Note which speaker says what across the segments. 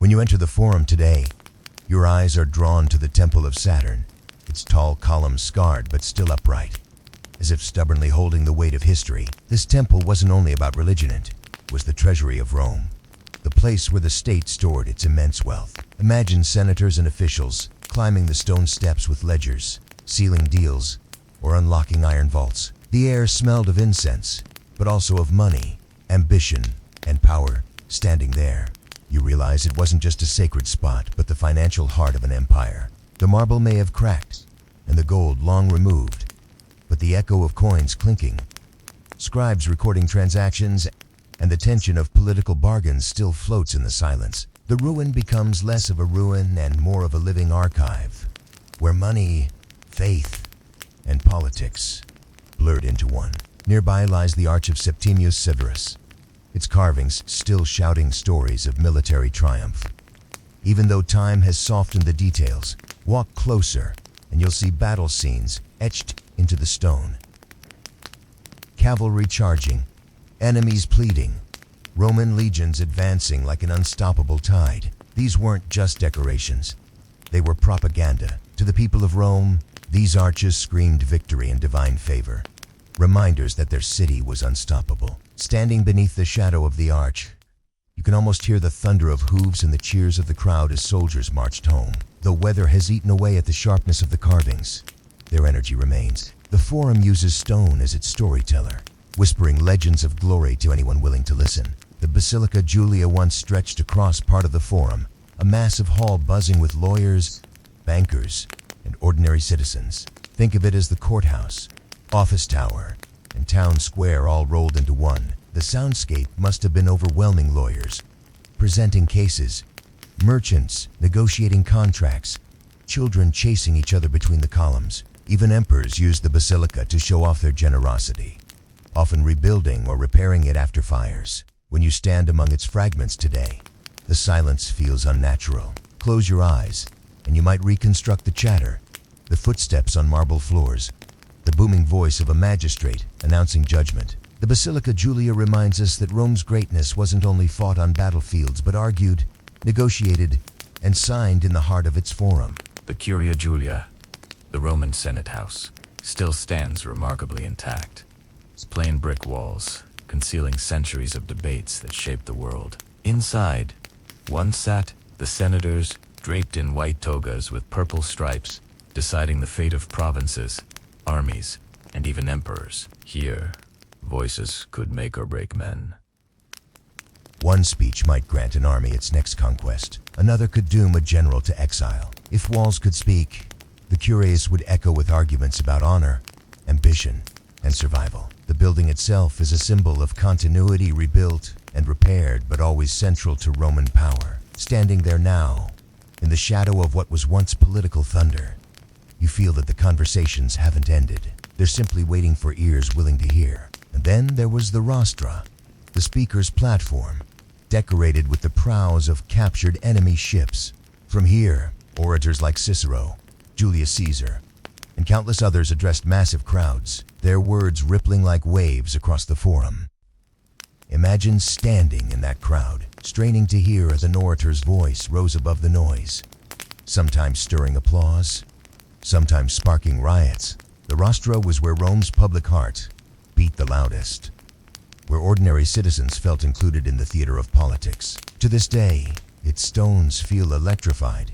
Speaker 1: When you enter the Forum today, your eyes are drawn to the Temple of Saturn, its tall columns scarred but still upright, as if stubbornly holding the weight of history. This temple wasn't only about religion, it was the treasury of Rome, the place where the state stored its immense wealth. Imagine senators and officials climbing the stone steps with ledgers, sealing deals, or unlocking iron vaults. The air smelled of incense, but also of money, ambition, and power. Standing there, you realize it wasn't just a sacred spot, but the financial heart of an empire. The marble may have cracked, and the gold long removed, but the echo of coins clinking, scribes recording transactions, and the tension of political bargains still floats in the silence. The ruin becomes less of a ruin and more of a living archive, where money, faith, and politics blurred into one. Nearby lies the Arch of Septimius Severus, its carvings still shouting stories of military triumph. Even though time has softened the details, walk closer and you'll see battle scenes etched into the stone. Cavalry charging, enemies pleading, Roman legions advancing like an unstoppable tide. These weren't just decorations, they were propaganda. To the people of Rome, these arches screamed victory and divine favor, reminders that their city was unstoppable. Standing beneath the shadow of the arch, you can almost hear the thunder of hooves and the cheers of the crowd as soldiers marched home. Though weather has eaten away at the sharpness of the carvings, their energy remains. The Forum uses stone as its storyteller, whispering legends of glory to anyone willing to listen. The Basilica Julia once stretched across part of the Forum, a massive hall buzzing with lawyers, bankers, and ordinary citizens. Think of it as the courthouse, office tower, and town square all rolled into one. The soundscape must have been overwhelming. Lawyers presenting cases, merchants negotiating contracts, children chasing each other between the columns. Even emperors used the basilica to show off their generosity, often rebuilding or repairing it after fires. When you stand among its fragments today, the silence feels unnatural. Close your eyes, and you might reconstruct the chatter, the footsteps on marble floors, the booming voice of a magistrate announcing judgment. The Basilica Julia reminds us that Rome's greatness wasn't only fought on battlefields, but argued, negotiated, and signed in the heart of its Forum.
Speaker 2: The Curia Julia, the Roman Senate House, still stands remarkably intact. Its plain brick walls, concealing centuries of debates that shaped the world. Inside, once sat the senators, draped in white togas with purple stripes, deciding the fate of provinces, armies, and even emperors. Here, voices could make or break men.
Speaker 1: One speech might grant an army its next conquest. Another could doom a general to exile. If walls could speak, the Curiae would echo with arguments about honor, ambition, and survival. The building itself is a symbol of continuity, rebuilt and repaired, but always central to Roman power. Standing there now, in the shadow of what was once political thunder, you feel that the conversations haven't ended. They're simply waiting for ears willing to hear. And then there was the rostra, the speaker's platform, decorated with the prows of captured enemy ships. From here, orators like Cicero, Julius Caesar, and countless others addressed massive crowds, their words rippling like waves across the Forum. Imagine standing in that crowd, straining to hear as an orator's voice rose above the noise, sometimes stirring applause, sometimes sparking riots. The rostra was where Rome's public heart beat the loudest, where ordinary citizens felt included in the theater of politics. To this day, its stones feel electrified,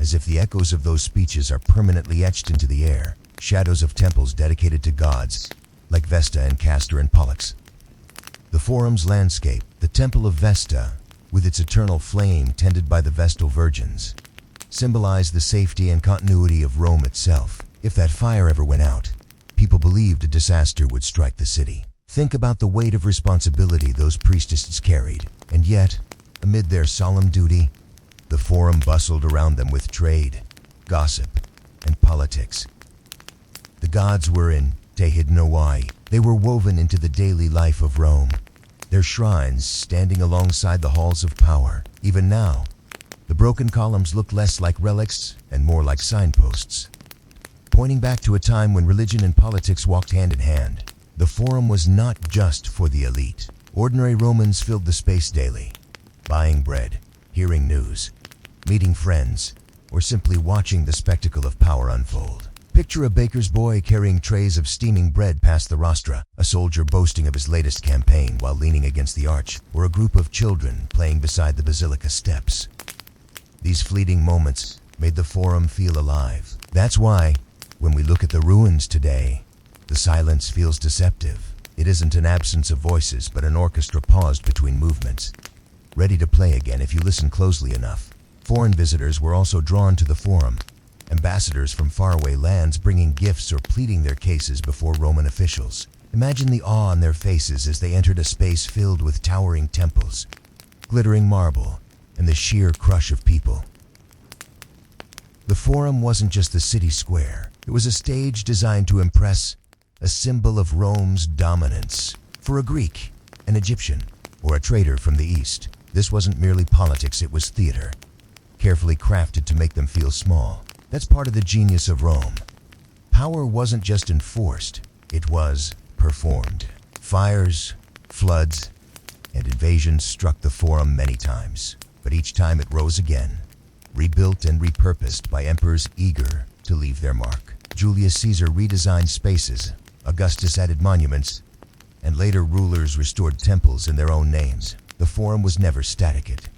Speaker 1: as if the echoes of those speeches are permanently etched into the air. Shadows of temples dedicated to gods, like Vesta and Castor and Pollux. The Forum's landscape, the Temple of Vesta, with its eternal flame tended by the Vestal Virgins, symbolized the safety and continuity of Rome itself. If that fire ever went out, people believed a disaster would strike the city. Think about the weight of responsibility those priestesses carried, and yet, amid their solemn duty, the Forum bustled around them with trade, gossip, and politics. The gods were in te hydnoi. They were woven into the daily life of Rome, their shrines standing alongside the halls of power. Even now, the broken columns look less like relics and more like signposts, pointing back to a time when religion and politics walked hand in hand. The Forum was not just for the elite. Ordinary Romans filled the space daily, buying bread, hearing news, meeting friends, or simply watching the spectacle of power unfold. Picture a baker's boy carrying trays of steaming bread past the rostra, a soldier boasting of his latest campaign while leaning against the arch, or a group of children playing beside the basilica steps. These fleeting moments made the Forum feel alive. That's why, when we look at the ruins today, the silence feels deceptive. It isn't an absence of voices, but an orchestra paused between movements, ready to play again if you listen closely enough. Foreign visitors were also drawn to the Forum, ambassadors from faraway lands bringing gifts or pleading their cases before Roman officials. Imagine the awe on their faces as they entered a space filled with towering temples, glittering marble, and the sheer crush of people. The Forum wasn't just the city square. It was a stage designed to impress, a symbol of Rome's dominance. For a Greek, an Egyptian, or a trader from the East, this wasn't merely politics, it was theater, carefully crafted to make them feel small. That's part of the genius of Rome. Power wasn't just enforced, it was performed. Fires, floods, and invasions struck the Forum many times, but each time it rose again, rebuilt and repurposed by emperors eager to leave their mark. Julius Caesar redesigned spaces, Augustus added monuments, and later rulers restored temples in their own names. The Forum was never static. It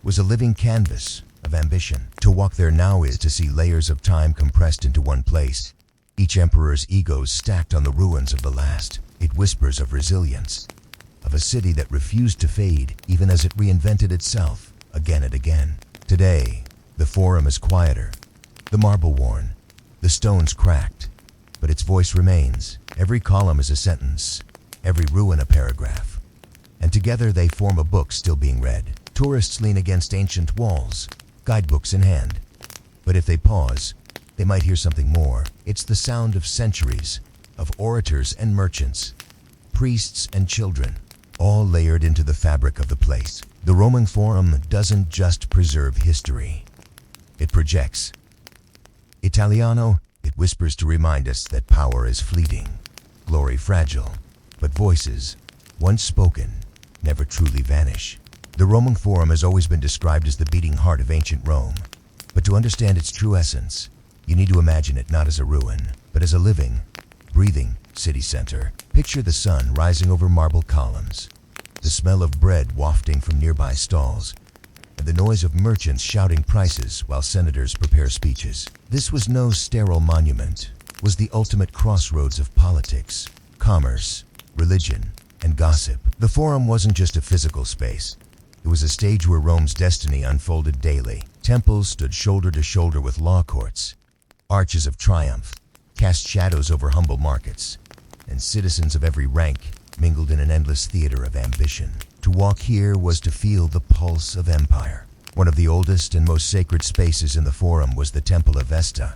Speaker 1: was a living canvas of ambition. To walk there now is to see layers of time compressed into one place, each emperor's egos stacked on the ruins of the last. It whispers of resilience, of a city that refused to fade even as it reinvented itself again and again. Today, the Forum is quieter, the marble worn, the stones cracked, but its voice remains. Every column is a sentence, every ruin a paragraph, and together they form a book still being read. Tourists lean against ancient walls, guidebooks in hand, but if they pause, they might hear something more. It's the sound of centuries, of orators and merchants, priests and children, all layered into the fabric of the place. The Roman Forum doesn't just preserve history, it projects. Italiano, it whispers to remind us that power is fleeting, glory fragile, but voices, once spoken, never truly vanish. The Roman Forum has always been described as the beating heart of ancient Rome, but to understand its true essence, you need to imagine it not as a ruin, but as a living, breathing city center. Picture the sun rising over marble columns, the smell of bread wafting from nearby stalls, and the noise of merchants shouting prices while senators prepare speeches. This was no sterile monument, it was the ultimate crossroads of politics, commerce, religion, and gossip. The Forum wasn't just a physical space. It was a stage where Rome's destiny unfolded daily. Temples stood shoulder to shoulder with law courts. Arches of triumph cast shadows over humble markets, and citizens of every rank mingled in an endless theater of ambition. To walk here was to feel the pulse of empire. One of the oldest and most sacred spaces in the Forum was the Temple of Vesta,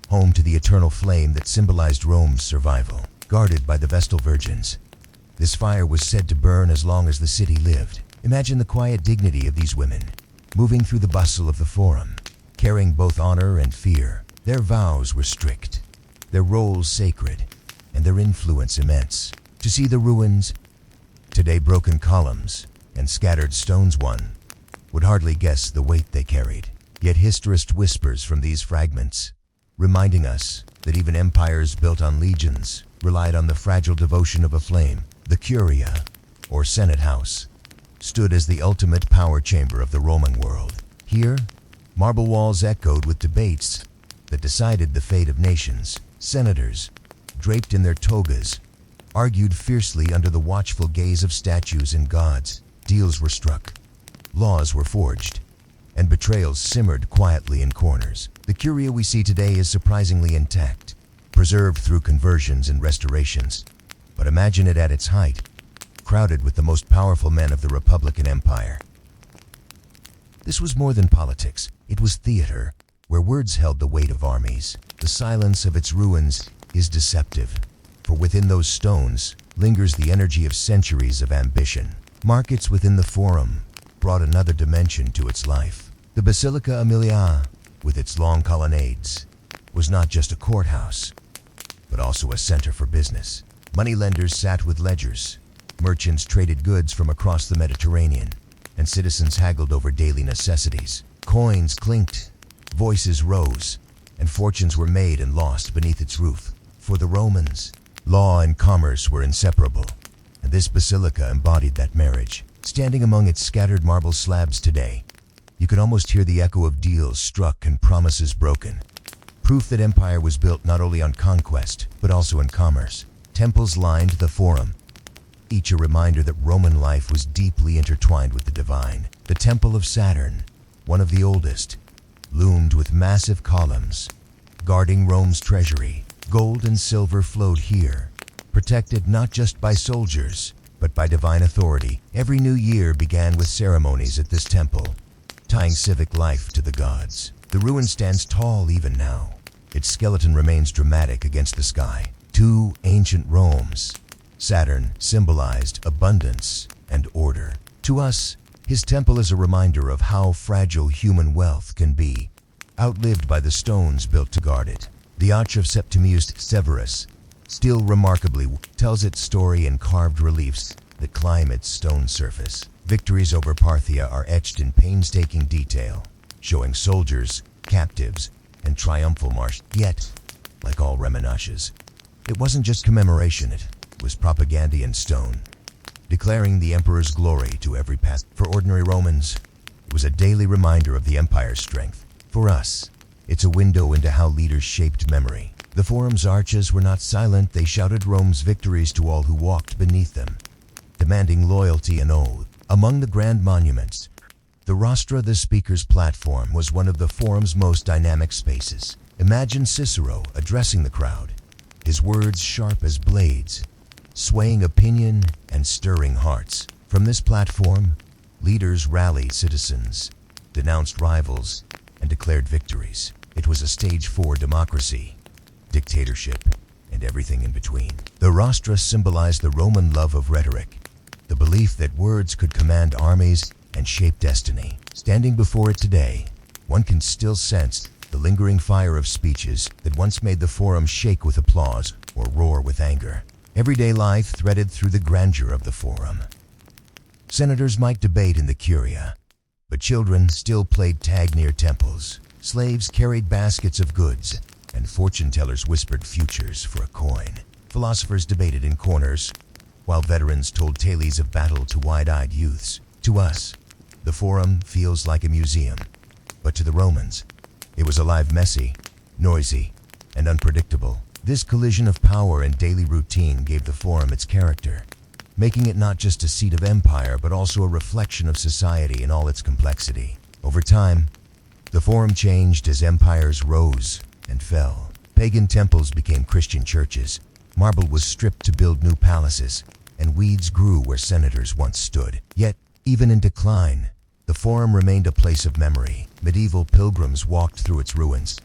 Speaker 1: home to the eternal flame that symbolized Rome's survival. Guarded by the Vestal Virgins, this fire was said to burn as long as the city lived. Imagine the quiet dignity of these women, moving through the bustle of the Forum, carrying both honor and fear. Their vows were strict, their roles sacred, and their influence immense. To see the ruins, today broken columns and scattered stones, one would hardly guess the weight they carried. Yet historist whispers from these fragments, reminding us that even empires built on legions relied on the fragile devotion of a flame. The Curia, or Senate House, stood as the ultimate power chamber of the Roman world. Here, marble walls echoed with debates that decided the fate of nations. Senators, draped in their togas, argued fiercely under the watchful gaze of statues and gods. Deals were struck, laws were forged, and betrayals simmered quietly in corners. The Curia we see today is surprisingly intact, preserved through conversions and restorations. But imagine it at its height, crowded with the most powerful men of the Republican Empire. This was more than politics. It was theater, where words held the weight of armies. The silence of its ruins is deceptive, for within those stones lingers the energy of centuries of ambition. Markets within the Forum brought another dimension to its life. The Basilica Aemilia, with its long colonnades, was not just a courthouse, but also a center for business. Moneylenders sat with ledgers, merchants traded goods from across the Mediterranean, and citizens haggled over daily necessities. Coins clinked, voices rose, and fortunes were made and lost beneath its roof. For the Romans, law and commerce were inseparable, and this basilica embodied that marriage. Standing among its scattered marble slabs today, you could almost hear the echo of deals struck and promises broken. Proof that empire was built not only on conquest, but also in commerce. Temples lined the Forum, each a reminder that Roman life was deeply intertwined with the divine. The Temple of Saturn, one of the oldest, loomed with massive columns, guarding Rome's treasury. Gold and silver flowed here, protected not just by soldiers, but by divine authority. Every new year began with ceremonies at this temple, tying civic life to the gods. The ruin stands tall even now. Its skeleton remains dramatic against the sky. Two ancient Romes. Saturn symbolized abundance and order. To us, his temple is a reminder of how fragile human wealth can be, outlived by the stones built to guard it. The Arch of Septimius Severus, still remarkably, tells its story in carved reliefs that climb its stone surface. Victories over Parthia are etched in painstaking detail, showing soldiers, captives, and triumphal march. Yet, like all Remenaches, it wasn't just commemoration, it was propaganda in stone, declaring the emperor's glory to every path. For ordinary Romans, it was a daily reminder of the empire's strength. For us, it's a window into how leaders shaped memory. The Forum's arches were not silent, they shouted Rome's victories to all who walked beneath them, demanding loyalty and oath. Among the grand monuments, the Rostra, the speaker's platform, was one of the Forum's most dynamic spaces. Imagine Cicero addressing the crowd, his words sharp as blades, swaying opinion and stirring hearts. From this platform, leaders rallied citizens, denounced rivals, and declared victories. It was a stage for democracy, dictatorship, and everything in between. The Rostra symbolized the Roman love of rhetoric, the belief that words could command armies and shape destiny. Standing before it today, one can still sense the lingering fire of speeches that once made the Forum shake with applause or roar with anger. Everyday life threaded through the grandeur of the Forum. Senators might debate in the Curia, but children still played tag near temples. Slaves carried baskets of goods, and fortune tellers whispered futures for a coin. Philosophers debated in corners, while veterans told tales of battle to wide-eyed youths. To us, the Forum feels like a museum, but to the Romans, it was alive, messy, noisy, and unpredictable. This collision of power and daily routine gave the Forum its character, making it not just a seat of empire, but also a reflection of society in all its complexity. Over time, the Forum changed as empires rose and fell. Pagan temples became Christian churches, marble was stripped to build new palaces, and weeds grew where senators once stood. Yet, even in decline, the Forum remained a place of memory. Medieval pilgrims walked through its ruins,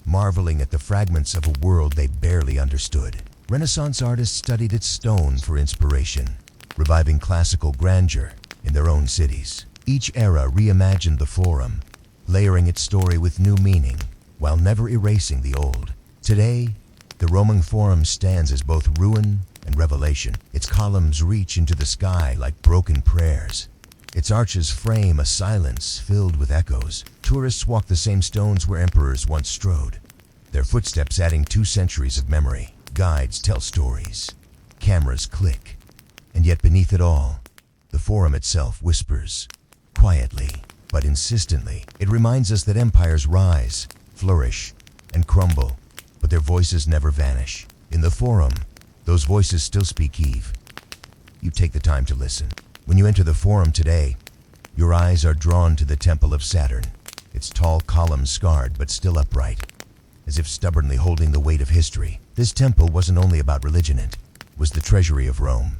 Speaker 1: marveling at the fragments of a world they barely understood. Renaissance artists studied its stone for inspiration, reviving classical grandeur in their own cities. Each era reimagined the Forum, layering its story with new meaning, while never erasing the old. Today, the Roman Forum stands as both ruin and revelation. Its columns reach into the sky like broken prayers. Its arches frame a silence filled with echoes. Tourists walk the same stones where emperors once strode, their footsteps adding 2 centuries of memory. Guides tell stories, cameras click, and yet beneath it all, the Forum itself whispers, quietly but insistently. It reminds us that empires rise, flourish, and crumble, but their voices never vanish. In the Forum, those voices still speak Eve. You take the time to listen. When you enter the Forum today, your eyes are drawn to the Temple of Saturn, its tall columns scarred but still upright, as if stubbornly holding the weight of history. This temple wasn't only about religion, it was the treasury of Rome,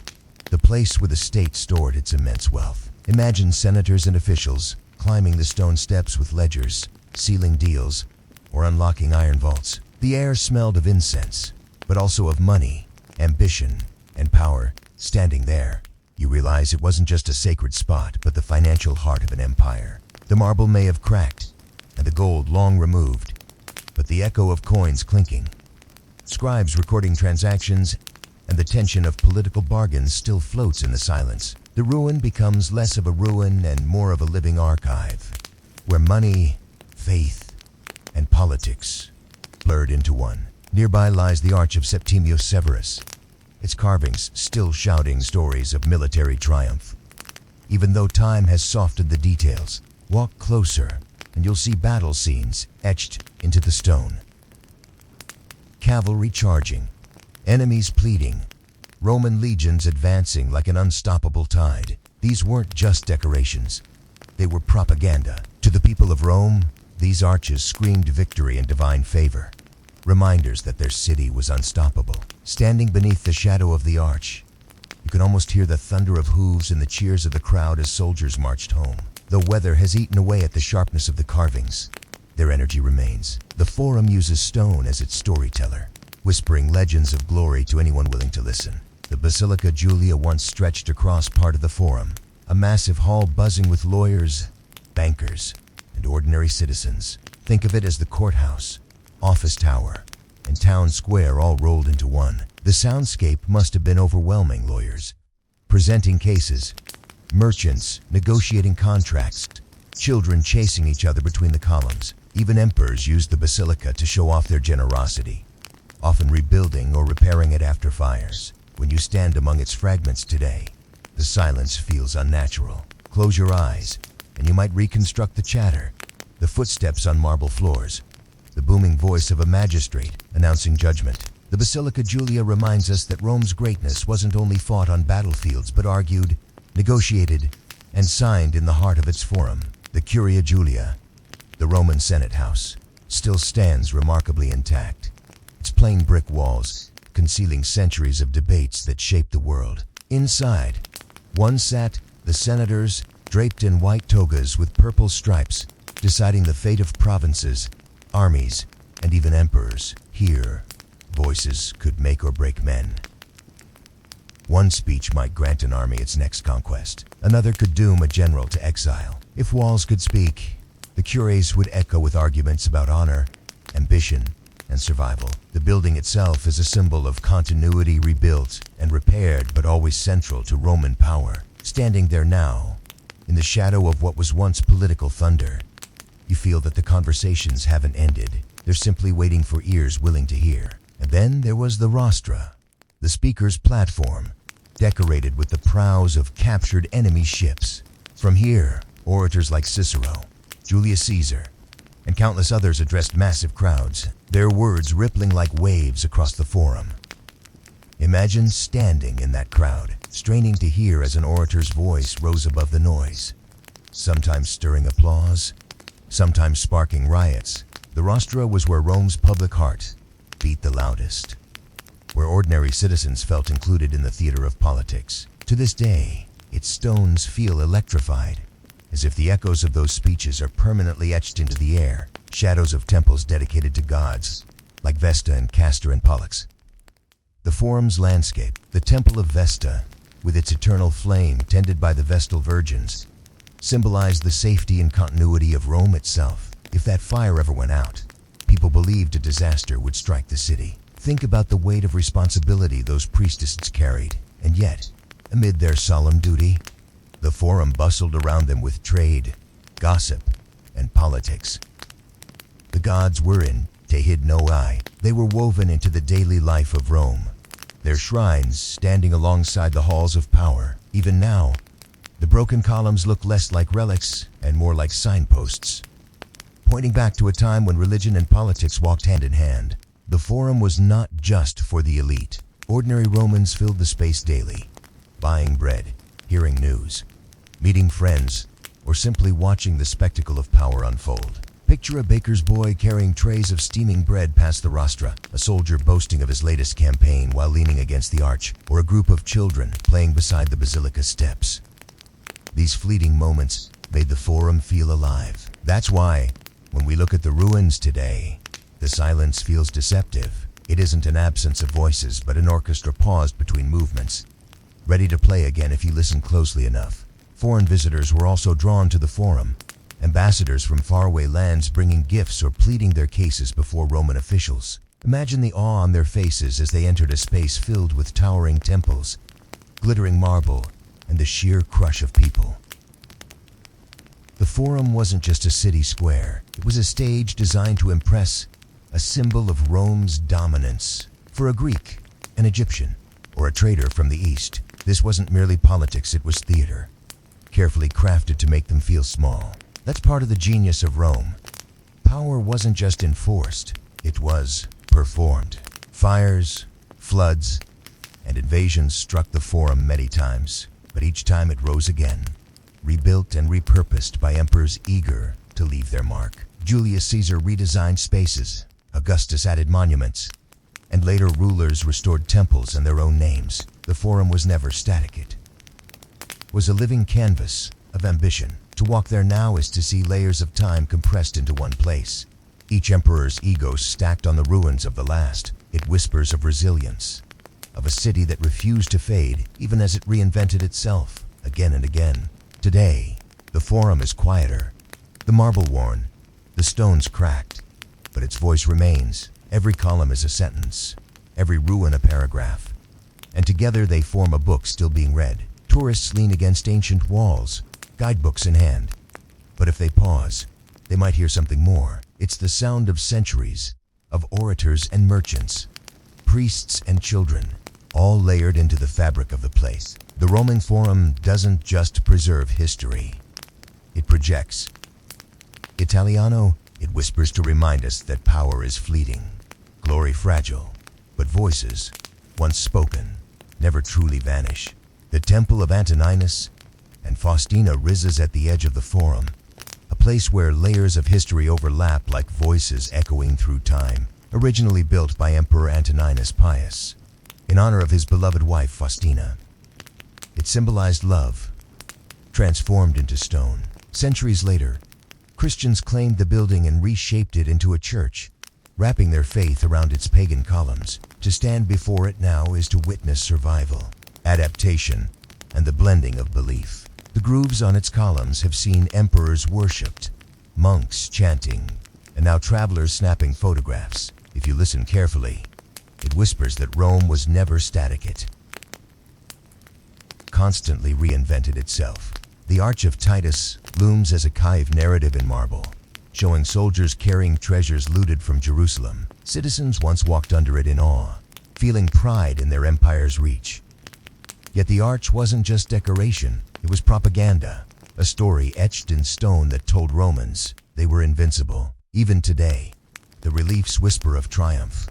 Speaker 1: the place where the state stored its immense wealth. Imagine senators and officials climbing the stone steps with ledgers, sealing deals, or unlocking iron vaults. The air smelled of incense, but also of money, ambition, and power. Standing there, you realize it wasn't just a sacred spot, but the financial heart of an empire. The marble may have cracked, and the gold long removed, but the echo of coins clinking, scribes recording transactions, and the tension of political bargains still floats in the silence. The ruin becomes less of a ruin and more of a living archive, where money, faith, and politics blurred into one. Nearby lies the Arch of Septimius Severus, its carvings still shouting stories of military triumph. Even though time has softened the details, walk closer and you'll see battle scenes etched into the stone. Cavalry charging, enemies pleading, Roman legions advancing like an unstoppable tide. These weren't just decorations, they were propaganda. To the people of Rome, these arches screamed victory and divine favor, reminders that their city was unstoppable. Standing beneath the shadow of the arch, you can almost hear the thunder of hooves and the cheers of the crowd as soldiers marched home. The weather has eaten away at the sharpness of the carvings. Their energy remains. The Forum uses stone as its storyteller, whispering legends of glory to anyone willing to listen. The Basilica Julia once stretched across part of the Forum, a massive hall buzzing with lawyers, bankers, and ordinary citizens. Think of it as the courthouse, office tower, and town square all rolled into one. The soundscape must have been overwhelming. Lawyers presenting cases, merchants negotiating contracts, children chasing each other between the columns. Even emperors used the basilica to show off their generosity, often rebuilding or repairing it after fires. When you stand among its fragments today, the silence feels unnatural. Close your eyes, and you might reconstruct the chatter, the footsteps on marble floors, the booming voice of a magistrate announcing judgment. The Basilica Julia reminds us that Rome's greatness wasn't only fought on battlefields, but argued, negotiated, and signed in the heart of its forum. The Curia Julia, the Roman Senate House, still stands remarkably intact. Its plain brick walls concealing centuries of debates that shaped the world. Inside, one sat the senators, draped in white togas with purple stripes, deciding the fate of provinces, armies, and even emperors. Here, voices could make or break men. One speech might grant an army its next conquest. Another could doom a general to exile. If walls could speak, the cures would echo with arguments about honor, ambition, and survival. The building itself is a symbol of continuity, rebuilt and repaired, but always central to Roman power. Standing there now, in the shadow of what was once political thunder, you feel that the conversations haven't ended. They're simply waiting for ears willing to hear. And then there was the rostra, the speaker's platform, decorated with the prows of captured enemy ships. From here, orators like Cicero, Julius Caesar, and countless others addressed massive crowds, their words rippling like waves across the forum. Imagine standing in that crowd, straining to hear as an orator's voice rose above the noise, sometimes stirring applause, sometimes sparking riots. The rostra was where Rome's public heart beat the loudest, where ordinary citizens felt included in the theater of politics. To this day, its stones feel electrified, as if the echoes of those speeches are permanently etched into the air, shadows of temples dedicated to gods, like Vesta and Castor and Pollux. The Forum's landscape, the Temple of Vesta, with its eternal flame tended by the Vestal Virgins, symbolized the safety and continuity of Rome itself. If that fire ever went out, people believed a disaster would strike the city. Think about the weight of responsibility those priestesses carried, and yet, amid their solemn duty, the Forum bustled around them with trade, gossip, and politics. The gods were in, they hid no eye. They were woven into the daily life of Rome, their shrines standing alongside the halls of power. Even now, the broken columns look less like relics and more like signposts, pointing back to a time when religion and politics walked hand in hand. The Forum was not just for the elite. Ordinary Romans filled the space daily, buying bread, hearing news, meeting friends, or simply watching the spectacle of power unfold. Picture a baker's boy carrying trays of steaming bread past the rostra, a soldier boasting of his latest campaign while leaning against the arch, or a group of children playing beside the basilica steps. These fleeting moments made the Forum feel alive. That's why, when we look at the ruins today, the silence feels deceptive. It isn't an absence of voices, but an orchestra paused between movements, ready to play again if you listen closely enough. Foreign visitors were also drawn to the Forum, ambassadors from faraway lands bringing gifts or pleading their cases before Roman officials. Imagine the awe on their faces as they entered a space filled with towering temples, glittering marble, and the sheer crush of people. The Forum wasn't just a city square. It was a stage designed to impress, a symbol of Rome's dominance. For a Greek, an Egyptian, or a trader from the East, this wasn't merely politics, it was theater, carefully crafted to make them feel small. That's part of the genius of Rome. Power wasn't just enforced, it was performed. Fires, floods, and invasions struck the Forum many times, but each time it rose again, rebuilt and repurposed by emperors eager to leave their mark. Julius Caesar redesigned spaces, Augustus added monuments, and later rulers restored temples and their own names. The Forum was never static. It was a living canvas of ambition. To walk there now is to see layers of time compressed into one place. Each emperor's ego stacked on the ruins of the last. It whispers of resilience, of a city that refused to fade even as it reinvented itself again and again. Today, the Forum is quieter, the marble worn, the stones cracked, but its voice remains. Every column is a sentence, every ruin a paragraph, and together they form a book still being read. Tourists lean against ancient walls, guidebooks in hand, but if they pause, they might hear something more. It's the sound of centuries, of orators and merchants, priests and children, all layered into the fabric of the place. The Roman Forum doesn't just preserve history, it projects. Italiano, it whispers to remind us that power is fleeting, glory fragile, but voices, once spoken, never truly vanish. The Temple of Antoninus and Faustina rises at the edge of the Forum, a place where layers of history overlap like voices echoing through time. Originally built by Emperor Antoninus Pius, in honor of his beloved wife Faustina. It symbolized love, transformed into stone. Centuries later, Christians claimed the building and reshaped it into a church, wrapping their faith around its pagan columns. To stand before it now is to witness survival, adaptation, and the blending of belief. The grooves on its columns have seen emperors worshipped, monks chanting, and now travelers snapping photographs. If you listen carefully, it whispers that Rome was never static. It constantly reinvented itself. The Arch of Titus looms as a cave narrative in marble, showing soldiers carrying treasures looted from Jerusalem. Citizens once walked under it in awe, feeling pride in their empire's reach. Yet the arch wasn't just decoration, it was propaganda, a story etched in stone that told Romans they were invincible. Even today, the reliefs whisper of triumph,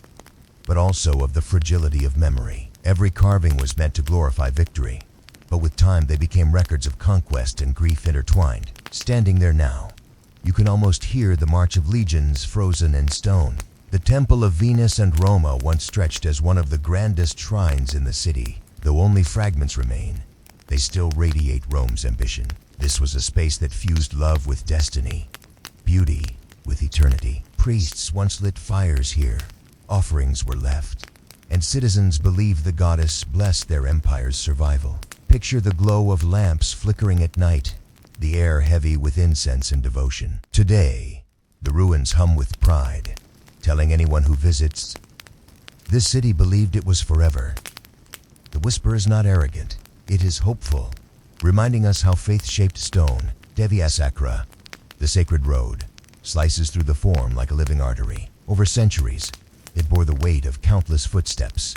Speaker 1: but also of the fragility of memory. Every carving was meant to glorify victory, but with time they became records of conquest and grief intertwined. Standing there now, you can almost hear the march of legions frozen in stone. The Temple of Venus and Roma once stretched as one of the grandest shrines in the city. Though only fragments remain, they still radiate Rome's ambition. This was a space that fused love with destiny, beauty with eternity. Priests once lit fires here, offerings were left, and citizens believed the goddess blessed their empire's survival. Picture the glow of lamps flickering at night, the air heavy with incense and devotion. Today, the ruins hum with pride, telling anyone who visits, this city believed it was forever. The whisper is not arrogant, it is hopeful, reminding us how faith shaped stone. Devia Sacra, the sacred road, slices through the Forum like a living artery. Over centuries, it bore the weight of countless footsteps.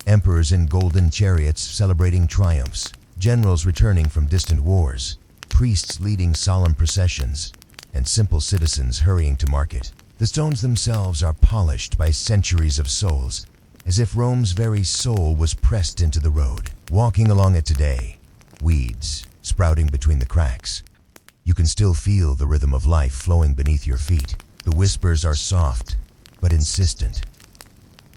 Speaker 1: Emperors in golden chariots celebrating triumphs, generals returning from distant wars, priests leading solemn processions, and simple citizens hurrying to market. The stones themselves are polished by centuries of souls, as if Rome's very soul was pressed into the road. Walking along it today, weeds sprouting between the cracks, you can still feel the rhythm of life flowing beneath your feet. The whispers are soft, but insistent.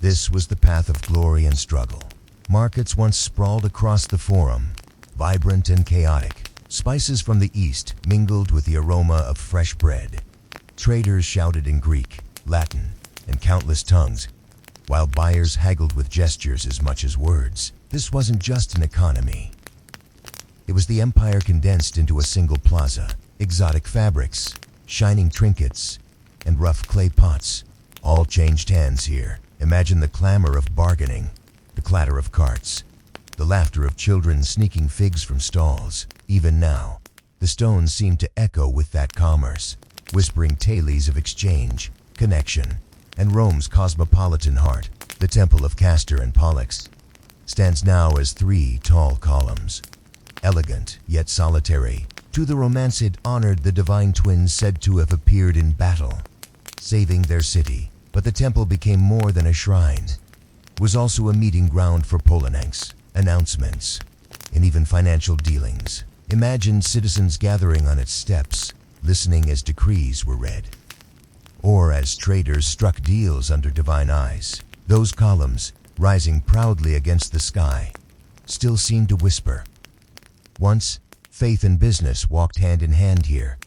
Speaker 1: This was the path of glory and struggle. Markets once sprawled across the Forum, vibrant and chaotic. Spices from the east mingled with the aroma of fresh bread. Traders shouted in Greek, Latin, and countless tongues, while buyers haggled with gestures as much as words. This wasn't just an economy. It was the empire condensed into a single plaza. Exotic fabrics, shining trinkets, and rough clay pots all changed hands here. Imagine the clamor of bargaining, the clatter of carts, the laughter of children sneaking figs from stalls. Even now, the stones seem to echo with that commerce, whispering tales of exchange, connection, and Rome's cosmopolitan heart. The Temple of Castor and Pollux stands now as three tall columns, elegant yet solitary. To the romance it honored the divine twins said to have appeared in battle, saving their city. But the temple became more than a shrine. It was also a meeting ground for polenax, announcements, and even financial dealings. Imagine citizens gathering on its steps, listening as decrees were read, or as traders struck deals under divine eyes. Those columns, rising proudly against the sky, still seemed to whisper. Once, faith and business walked hand in hand here,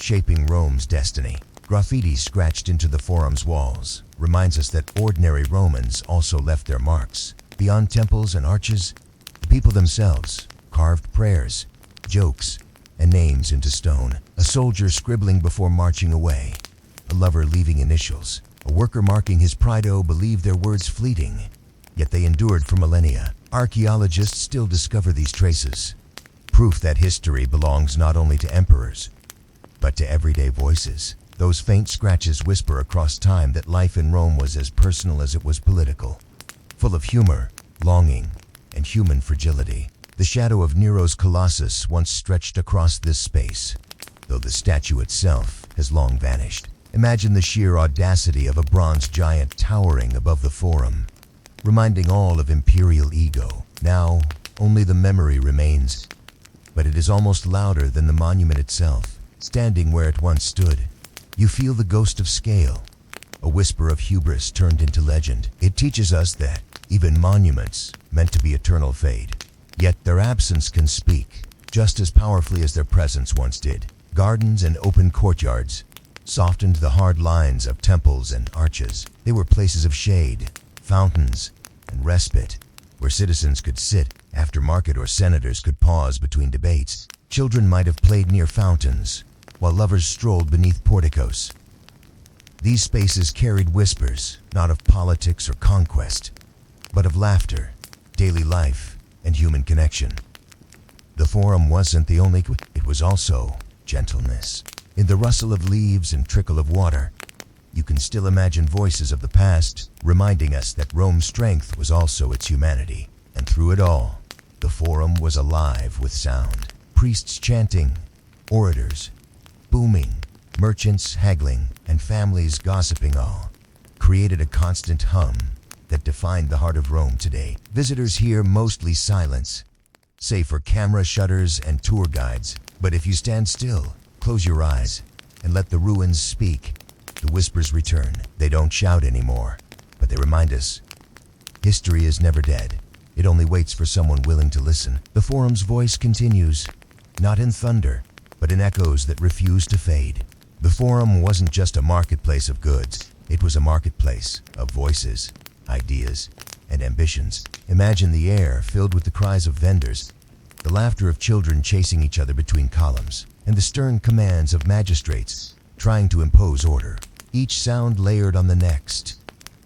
Speaker 1: shaping Rome's destiny. Graffiti scratched into the forum's walls reminds us that ordinary Romans also left their marks. Beyond temples and arches, the people themselves carved prayers, jokes, and names into stone. A soldier scribbling before marching away, a lover leaving initials, a worker marking his pride. Believed their words fleeting, yet they endured for millennia. Archaeologists still discover these traces, proof that history belongs not only to emperors, but to everyday voices. Those faint scratches whisper across time that life in Rome was as personal as it was political, full of humor, longing, and human fragility. The shadow of Nero's Colossus once stretched across this space, though the statue itself has long vanished. Imagine the sheer audacity of a bronze giant towering above the Forum, reminding all of imperial ego. Now, only the memory remains, but it is almost louder than the monument itself. Standing where it once stood, you feel the ghost of scale, a whisper of hubris turned into legend. It teaches us that even monuments, meant to be eternal, fade. Yet their absence can speak just as powerfully as their presence once did. Gardens and open courtyards softened the hard lines of temples and arches. They were places of shade, fountains, and respite, where citizens could sit after market or senators could pause between debates. Children might have played near fountains, while lovers strolled beneath porticos. These spaces carried whispers, not of politics or conquest, but of laughter, daily life, and human connection. The Forum wasn't the only, it was also gentleness. In the rustle of leaves and trickle of water, you can still imagine voices of the past, reminding us that Rome's strength was also its humanity. And through it all, the Forum was alive with sound. Priests chanting, orators booming, merchants haggling, and families gossiping, all created a constant hum that defined the heart of Rome today. Visitors hear mostly silence, save for camera shutters and tour guides. But if you stand still, close your eyes, and let the ruins speak, the whispers return. They don't shout anymore, but they remind us history is never dead. It only waits for someone willing to listen. The Forum's voice continues, not in thunder, but in echoes that refuse to fade. The Forum wasn't just a marketplace of goods. It was a marketplace of voices, ideas, and ambitions. Imagine the air filled with the cries of vendors, the laughter of children chasing each other between columns, and the stern commands of magistrates trying to impose order. Each sound layered on the next,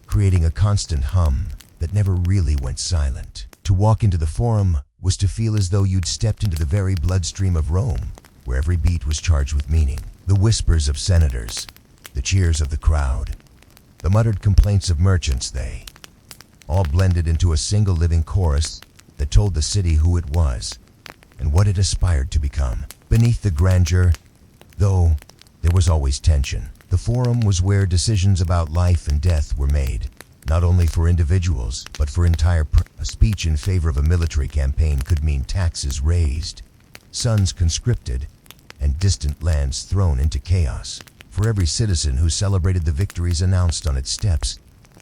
Speaker 1: creating a constant hum that never really went silent. To walk into the Forum was to feel as though you'd stepped into the very bloodstream of Rome, where every beat was charged with meaning. The whispers of senators, the cheers of the crowd, the muttered complaints of merchants, they all blended into a single living chorus that told the city who it was and what it aspired to become. Beneath the grandeur, though, there was always tension. The Forum was where decisions about life and death were made, not only for individuals, but for a speech in favor of a military campaign could mean taxes raised, sons conscripted, and distant lands thrown into chaos. For every citizen who celebrated the victories announced on its steps,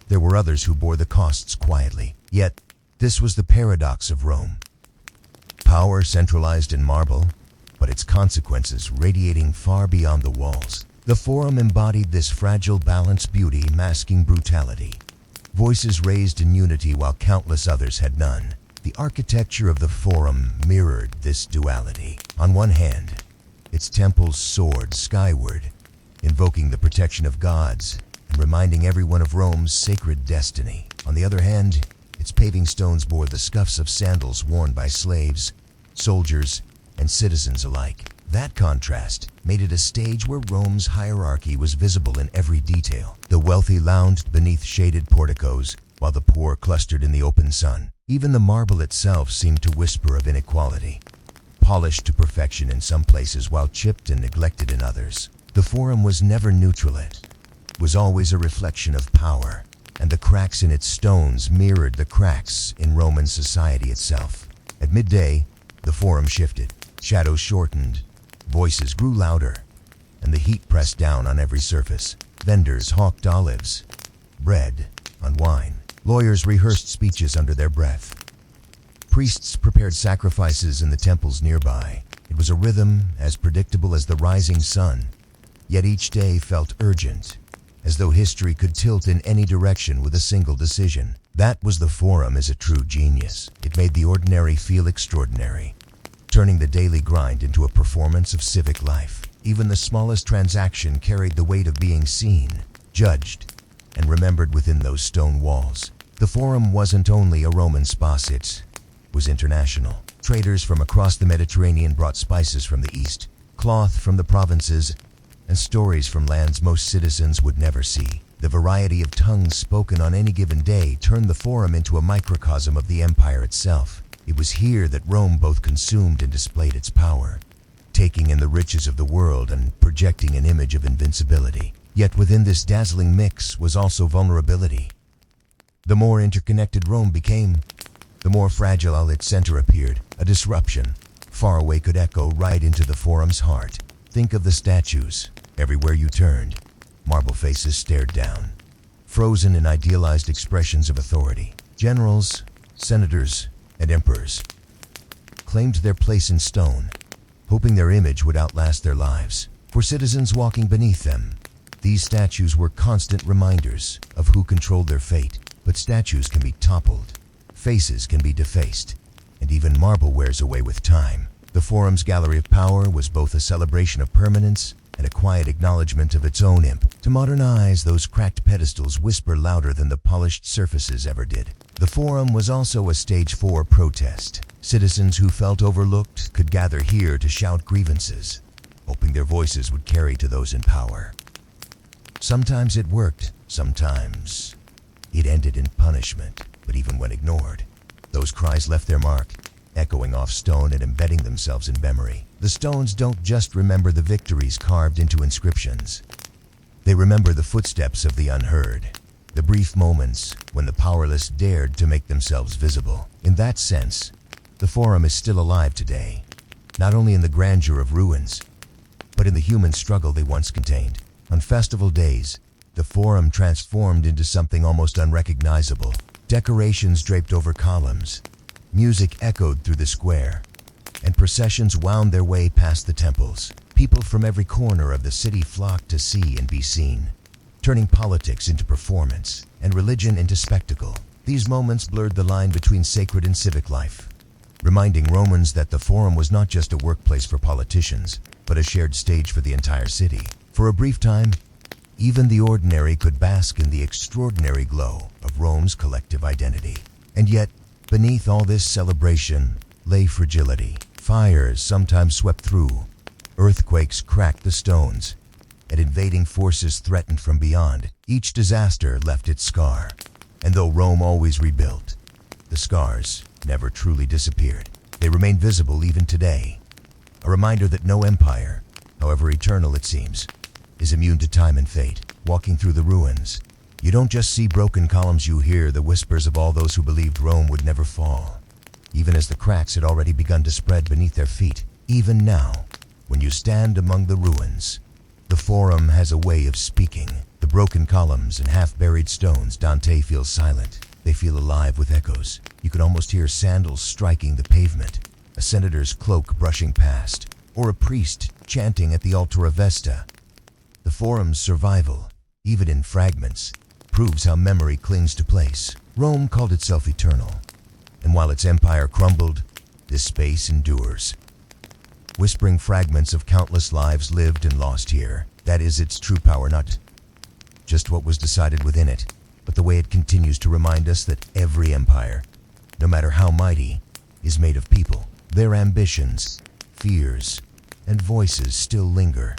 Speaker 1: there were others who bore the costs quietly. Yet, this was the paradox of Rome. Power centralized in marble, but its consequences radiating far beyond the walls. The Forum embodied this fragile balance, beauty masking brutality. Voices raised in unity while countless others had none. The architecture of the Forum mirrored this duality. On one hand, its temples soared skyward, invoking the protection of gods and reminding everyone of Rome's sacred destiny. On the other hand, Its paving stones bore the scuffs of sandals worn by slaves, soldiers, and citizens alike. That contrast made it a stage where Rome's hierarchy was visible in every detail. The wealthy lounged beneath shaded porticos, while the poor clustered in the open sun. Even the marble itself seemed to whisper of inequality, polished to perfection in some places while chipped and neglected in others. The Forum was never neutral. It was always a reflection of power, and the cracks in its stones mirrored the cracks in Roman society itself. At midday, the Forum shifted. Shadows shortened, voices grew louder, and the heat pressed down on every surface. Vendors hawked olives, bread, and wine. Lawyers rehearsed speeches under their breath. Priests prepared sacrifices in the temples nearby. It was a rhythm as predictable as the rising sun, yet each day felt urgent, as though history could tilt in any direction with a single decision. That was the Forum as a true genius. It made the ordinary feel extraordinary, turning the daily grind into a performance of civic life. Even the smallest transaction carried the weight of being seen, judged, and remembered within those stone walls. The Forum wasn't only a Roman spas, it was international. Traders from across the Mediterranean brought spices from the east, cloth from the provinces, and stories from lands most citizens would never see. The variety of tongues spoken on any given day turned the Forum into a microcosm of the empire itself. It was here that Rome both consumed and displayed its power, taking in the riches of the world and projecting an image of invincibility. Yet within this dazzling mix was also vulnerability. The more interconnected Rome became, the more fragile its center appeared. A disruption far away could echo right into the Forum's heart. Think of the statues. Everywhere you turned, marble faces stared down, frozen in idealized expressions of authority. Generals, senators, and emperors claimed their place in stone, hoping their image would outlast their lives. For citizens walking beneath them, these statues were constant reminders of who controlled their fate. But statues can be toppled, faces can be defaced, and even marble wears away with time. The Forum's gallery of power was both a celebration of permanence and a quiet acknowledgement of its own imp. To modern eyes, those cracked pedestals whisper louder than the polished surfaces ever did. The Forum was also a stage for protest. Citizens who felt overlooked could gather here to shout grievances, hoping their voices would carry to those in power. Sometimes it worked, sometimes it ended in punishment. But even when ignored, those cries left their mark, echoing off stone and embedding themselves in memory. The stones don't just remember the victories carved into inscriptions. They remember the footsteps of the unheard, the brief moments when the powerless dared to make themselves visible. In that sense, the Forum is still alive today, not only in the grandeur of ruins, but in the human struggle they once contained. On festival days, the Forum transformed into something almost unrecognizable. Decorations draped over columns, music echoed through the square, and processions wound their way past the temples. People from every corner of the city flocked to see and be seen, turning politics into performance and religion into spectacle. These moments blurred the line between sacred and civic life, reminding Romans that the Forum was not just a workplace for politicians, but a shared stage for the entire city. For a brief time, even the ordinary could bask in the extraordinary glow of Rome's collective identity. And yet, beneath all this celebration lay fragility. Fires sometimes swept through, earthquakes cracked the stones, and invading forces threatened from beyond. Each disaster left its scar, and though Rome always rebuilt, the scars never truly disappeared. They remain visible even today, a reminder that no empire, however eternal it seems, is immune to time and fate. Walking through the ruins, you don't just see broken columns, you hear the whispers of all those who believed Rome would never fall, even as the cracks had already begun to spread beneath their feet. Even now, when you stand among the ruins, the Forum has a way of speaking. The broken columns and half-buried stones, Dante feels silent. They feel alive with echoes. You can almost hear sandals striking the pavement, a senator's cloak brushing past, or a priest chanting at the altar of Vesta. The Forum's survival, even in fragments, proves how memory clings to place. Rome called itself eternal, and while its empire crumbled, this space endures, whispering fragments of countless lives lived and lost here. That is its true power, not just what was decided within it, but the way it continues to remind us that every empire, no matter how mighty, is made of people. Their ambitions, fears, and voices still linger,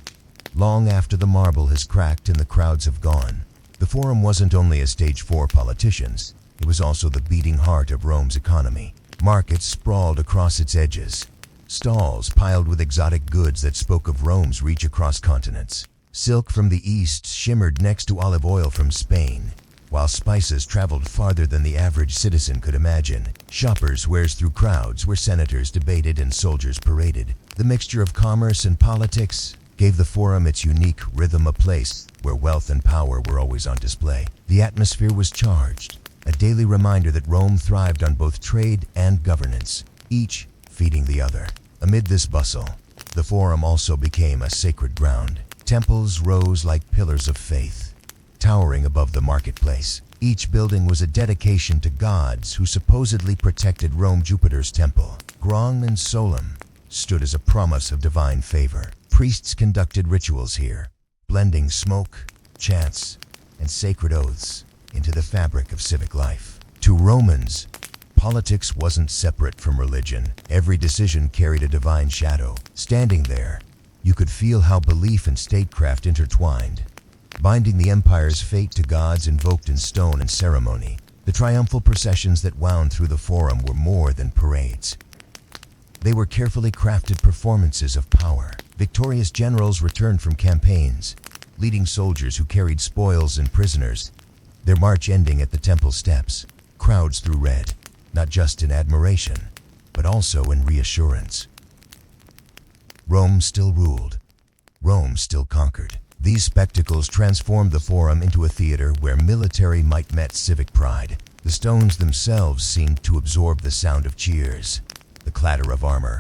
Speaker 1: long after the marble has cracked and the crowds have gone. The Forum wasn't only a stage for politicians, it was also the beating heart of Rome's economy. Markets sprawled across its edges, stalls piled with exotic goods that spoke of Rome's reach across continents. Silk from the east shimmered next to olive oil from Spain, while spices traveled farther than the average citizen could imagine. Shoppers whizzed through crowds where senators debated and soldiers paraded. The mixture of commerce and politics gave the Forum its unique rhythm, a place where wealth and power were always on display. The atmosphere was charged, a daily reminder that Rome thrived on both trade and governance, each feeding the other. Amid this bustle, the Forum also became a sacred ground. Temples rose like pillars of faith, towering above the marketplace. Each building was a dedication to gods who supposedly protected Rome. Jupiter's temple, Grong and Solum, stood as a promise of divine favor. Priests conducted rituals here, blending smoke, chants, and sacred oaths into the fabric of civic life. To Romans, politics wasn't separate from religion. Every decision carried a divine shadow. Standing there, you could feel how belief and statecraft intertwined, binding the empire's fate to gods invoked in stone and ceremony. The triumphal processions that wound through the Forum were more than parades. They were carefully crafted performances of power. Victorious generals returned from campaigns, leading soldiers who carried spoils and prisoners, their march ending at the temple steps. Crowds threw red, not just in admiration, but also in reassurance. Rome still ruled. Rome still conquered. These spectacles transformed the Forum into a theater where military might met civic pride. The stones themselves seemed to absorb the sound of cheers, the clatter of armor,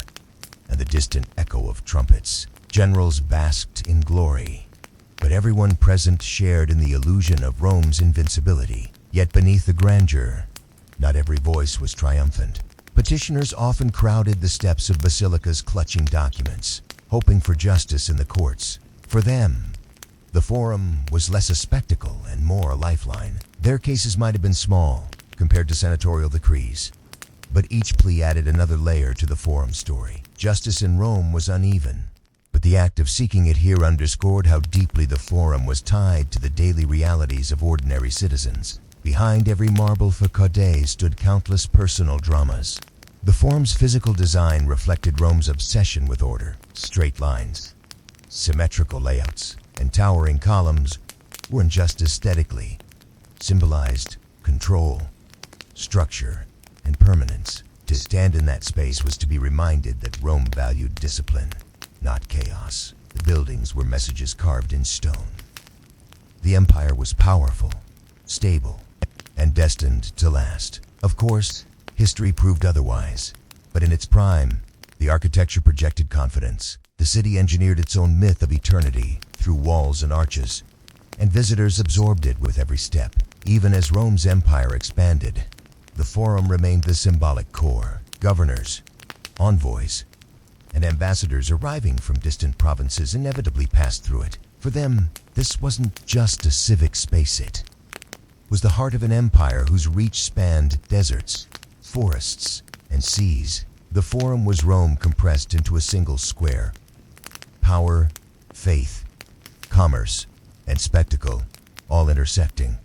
Speaker 1: and the distant echo of trumpets. Generals basked in glory, but everyone present shared in the illusion of Rome's invincibility. Yet beneath the grandeur, not every voice was triumphant. Petitioners often crowded the steps of basilicas, clutching documents, hoping for justice in the courts. For them, the Forum was less a spectacle and more a lifeline. Their cases might have been small compared to senatorial decrees, but each plea added another layer to the Forum story. Justice in Rome was uneven, but the act of seeking it here underscored how deeply the Forum was tied to the daily realities of ordinary citizens. Behind every marble facade stood countless personal dramas. The Forum's physical design reflected Rome's obsession with order. Straight lines, symmetrical layouts, and towering columns weren't just aesthetically, symbolized control, structure, and permanence. To stand in that space was to be reminded that Rome valued discipline, not chaos. The buildings were messages carved in stone. The empire was powerful, stable, and destined to last. Of course, history proved otherwise, but in its prime, the architecture projected confidence. The city engineered its own myth of eternity through walls and arches, and visitors absorbed it with every step. Even as Rome's empire expanded, the Forum remained the symbolic core. Governors, envoys, and ambassadors arriving from distant provinces inevitably passed through it. For them, this wasn't just a civic space, it was the heart of an empire whose reach spanned deserts, forests, and seas. The Forum was Rome compressed into a single square. Power, faith, commerce, and spectacle, all intersecting.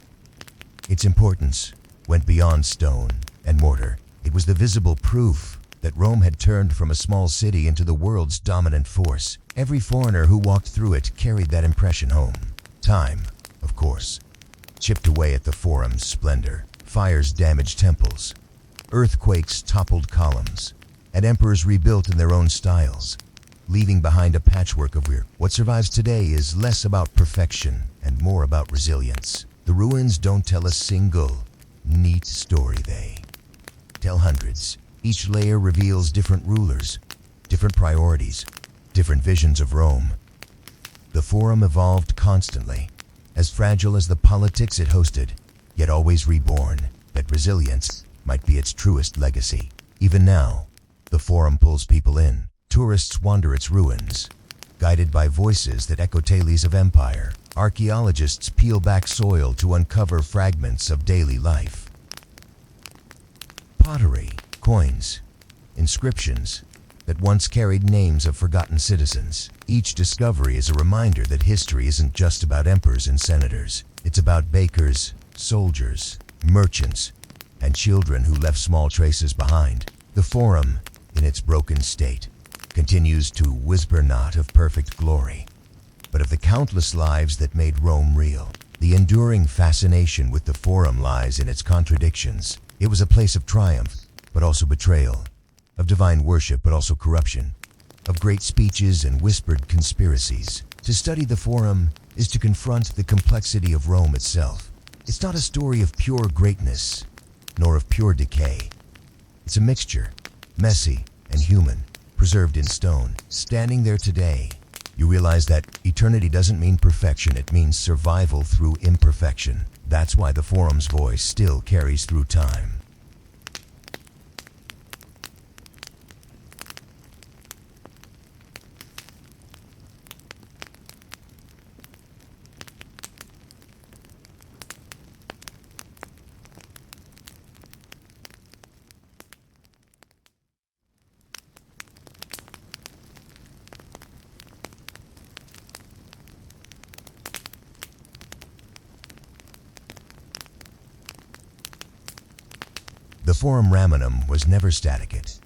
Speaker 1: Its importance went beyond stone and mortar. It was the visible proof that Rome had turned from a small city into the world's dominant force. Every foreigner who walked through it carried that impression home. Time, of course, chipped away at the Forum's splendor. Fires damaged temples, earthquakes toppled columns, and emperors rebuilt in their own styles, leaving behind a patchwork of weird. What survives today is less about perfection and more about resilience. The ruins don't tell a single neat story, they tell hundreds. Each layer reveals different rulers, different priorities, different visions of Rome. The Forum evolved constantly, as fragile as the politics it hosted, yet always reborn. That resilience might be its truest legacy. Even now, the Forum pulls people in. Tourists wander its ruins, guided by voices that echo tales of empire, archaeologists peel back soil to uncover fragments of daily life. Pottery, coins, inscriptions that once carried names of forgotten citizens. Each discovery is a reminder that history isn't just about emperors and senators. It's about bakers, soldiers, merchants, and children who left small traces behind. The Forum, in its broken state, continues to whisper not of perfect glory, but of the countless lives that made Rome real. The enduring fascination with the Forum lies in its contradictions. It was a place of triumph, but also betrayal, of divine worship, but also corruption, of great speeches and whispered conspiracies. To study the Forum is to confront the complexity of Rome itself. It's not a story of pure greatness, nor of pure decay. It's a mixture, messy and human, preserved in stone. Standing there today, you realize that eternity doesn't mean perfection, it means survival through imperfection. That's why the Forum's voice still carries through time. The Forum Romanum was never static. It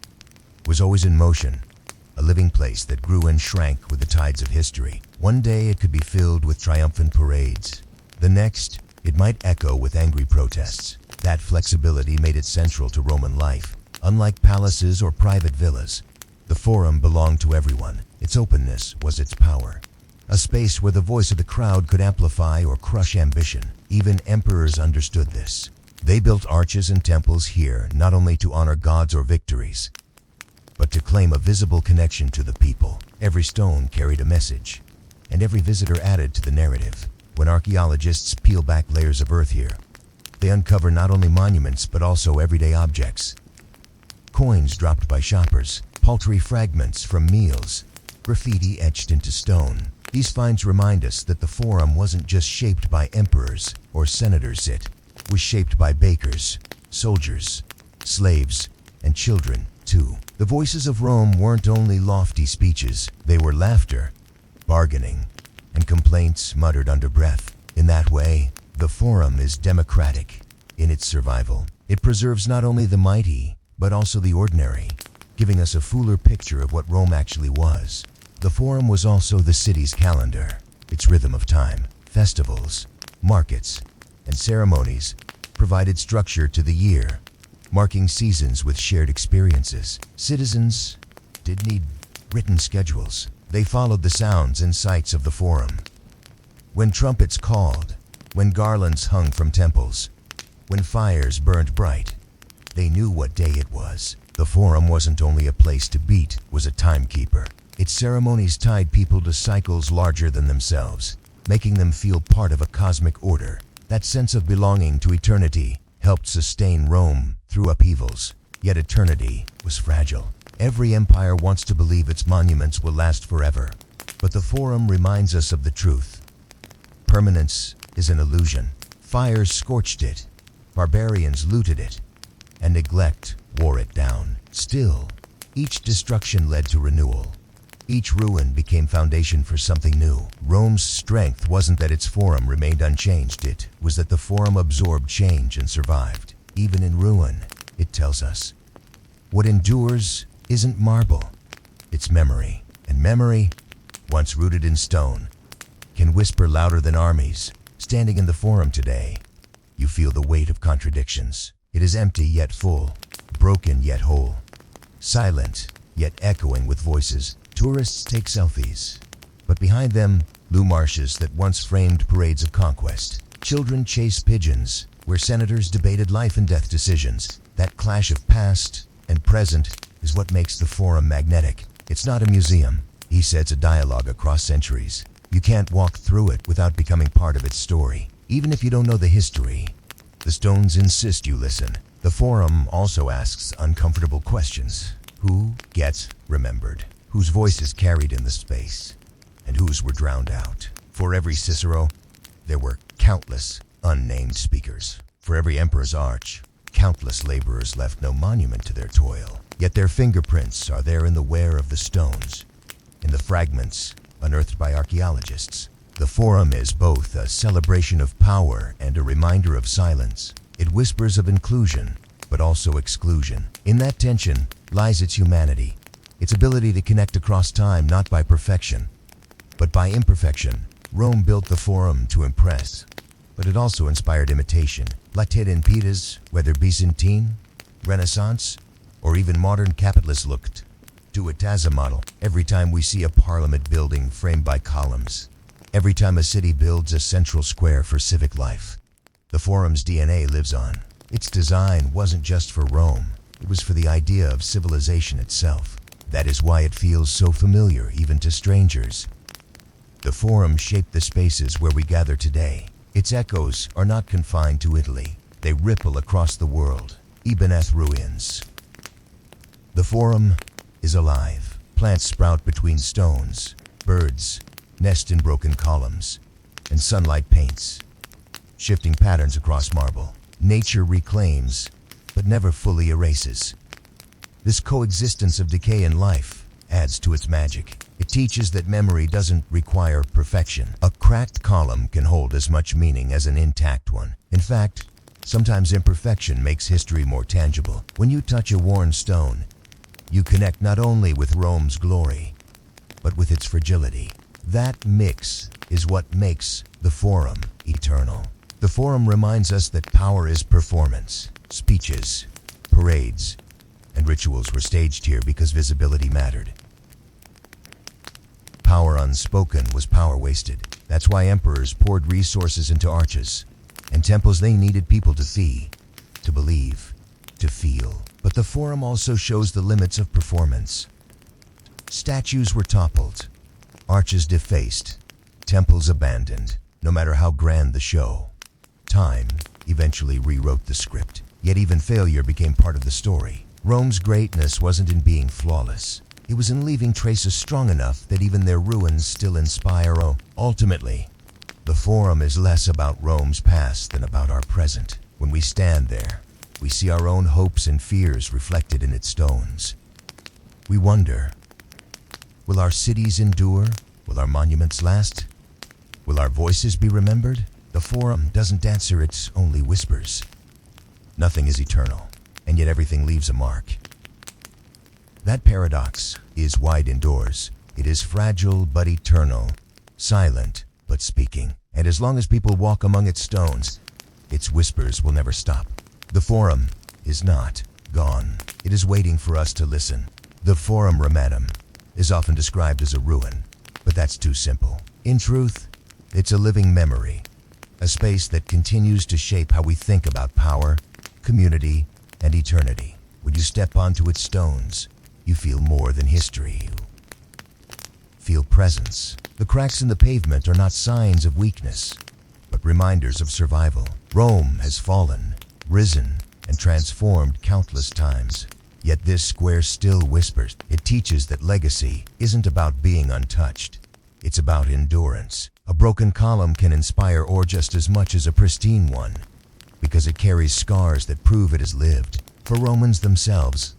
Speaker 1: was always in motion, a living place that grew and shrank with the tides of history. One day it could be filled with triumphant parades. The next, it might echo with angry protests. That flexibility made it central to Roman life. Unlike palaces or private villas, the Forum belonged to everyone. Its openness was its power. A space where the voice of the crowd could amplify or crush ambition. Even emperors understood this. They built arches and temples here not only to honor gods or victories, but to claim a visible connection to the people. Every stone carried a message, and every visitor added to the narrative. When archaeologists peel back layers of earth here, they uncover not only monuments but also everyday objects. Coins dropped by shoppers, paltry fragments from meals, graffiti etched into stone. These finds remind us that the Forum wasn't just shaped by emperors or senators, it was shaped by bakers, soldiers, slaves, and children, too. The voices of Rome weren't only lofty speeches, they were laughter, bargaining, and complaints muttered under breath. In that way, the Forum is democratic in its survival. It preserves not only the mighty, but also the ordinary, giving us a fuller picture of what Rome actually was. The Forum was also the city's calendar, its rhythm of time. Festivals, markets, and ceremonies provided structure to the year, marking seasons with shared experiences. Citizens didn't need written schedules. They followed the sounds and sights of the Forum. When trumpets called, when garlands hung from temples, when fires burned bright, they knew what day it was. The Forum wasn't only a place to beat, it was a timekeeper. Its ceremonies tied people to cycles larger than themselves, making them feel part of a cosmic order. That sense of belonging to eternity helped sustain Rome through upheavals. Yet eternity was fragile. Every empire wants to believe its monuments will last forever, but the Forum reminds us of the truth. Permanence is an illusion. Fires scorched it, barbarians looted it, and neglect wore it down. Still, each destruction led to renewal. Each ruin became foundation for something new. Rome's strength wasn't that its Forum remained unchanged, it was that the Forum absorbed change and survived. Even in ruin, it tells us, what endures isn't marble, it's memory. And memory, once rooted in stone, can whisper louder than armies. Standing in the Forum today, you feel the weight of contradictions. It is empty yet full, broken yet whole, silent yet echoing with voices. Tourists take selfies, but behind them, blue marshes that once framed parades of conquest. Children chase pigeons, where senators debated life and death decisions. That clash of past and present is what makes the Forum magnetic. It's not a museum. He says a dialogue across centuries. You can't walk through it without becoming part of its story. Even if you don't know the history, the stones insist you listen. The Forum also asks uncomfortable questions. Who gets remembered? Whose voices carried in the space, and whose were drowned out? For every Cicero, there were countless unnamed speakers. For every emperor's arch, countless laborers left no monument to their toil. Yet their fingerprints are there in the wear of the stones, in the fragments unearthed by archaeologists. The Forum is both a celebration of power and a reminder of silence. It whispers of inclusion, but also exclusion. In that tension lies its humanity, its ability to connect across time not by perfection, but by imperfection. Rome built the Forum to impress, but it also inspired imitation. Latin Pitas, whether Byzantine, Renaissance, or even modern capitalists looked to it as a model. Every time we see a parliament building framed by columns, every time a city builds a central square for civic life, the Forum's DNA lives on. Its design wasn't just for Rome, it was for the idea of civilization itself. That is why it feels so familiar even to strangers. The Forum shaped the spaces where we gather today. Its echoes are not confined to Italy. They ripple across the world, even as ruins. The Forum is alive. Plants sprout between stones, birds nest in broken columns, and sunlight paints shifting patterns across marble. Nature reclaims, but never fully erases. This coexistence of decay and life adds to its magic. It teaches that memory doesn't require perfection. A cracked column can hold as much meaning as an intact one. In fact, sometimes imperfection makes history more tangible. When you touch a worn stone, you connect not only with Rome's glory, but with its fragility. That mix is what makes the Forum eternal. The Forum reminds us that power is performance. Speeches, parades, and rituals were staged here because visibility mattered. Power unspoken was power wasted. That's why emperors poured resources into arches and temples they needed people to see, to believe, to feel. But the Forum also shows the limits of performance. Statues were toppled, arches defaced, temples abandoned. No matter how grand the show, time eventually rewrote the script. Yet even failure became part of the story. Rome's greatness wasn't in being flawless. It was in leaving traces strong enough that even their ruins still inspire. Ultimately, the Forum is less about Rome's past than about our present. When we stand there, we see our own hopes and fears reflected in its stones. We wonder, will our cities endure? Will our monuments last? Will our voices be remembered? The Forum doesn't answer, it only whispers. Nothing is eternal, and yet everything leaves a mark. That paradox is wide indoors. It is fragile but eternal, silent but speaking. And as long as people walk among its stones, its whispers will never stop. The Forum is not gone. It is waiting for us to listen. The Forum Romanum is often described as a ruin, but that's too simple. In truth, it's a living memory, a space that continues to shape how we think about power, community, and eternity. When you step onto its stones, you feel more than history. You feel presence. The cracks in the pavement are not signs of weakness, but reminders of survival. Rome has fallen, risen, and transformed countless times. Yet this square still whispers. It teaches that legacy isn't about being untouched. It's about endurance. A broken column can inspire awe just as much as a pristine one, because it carries scars that prove it has lived. For Romans themselves,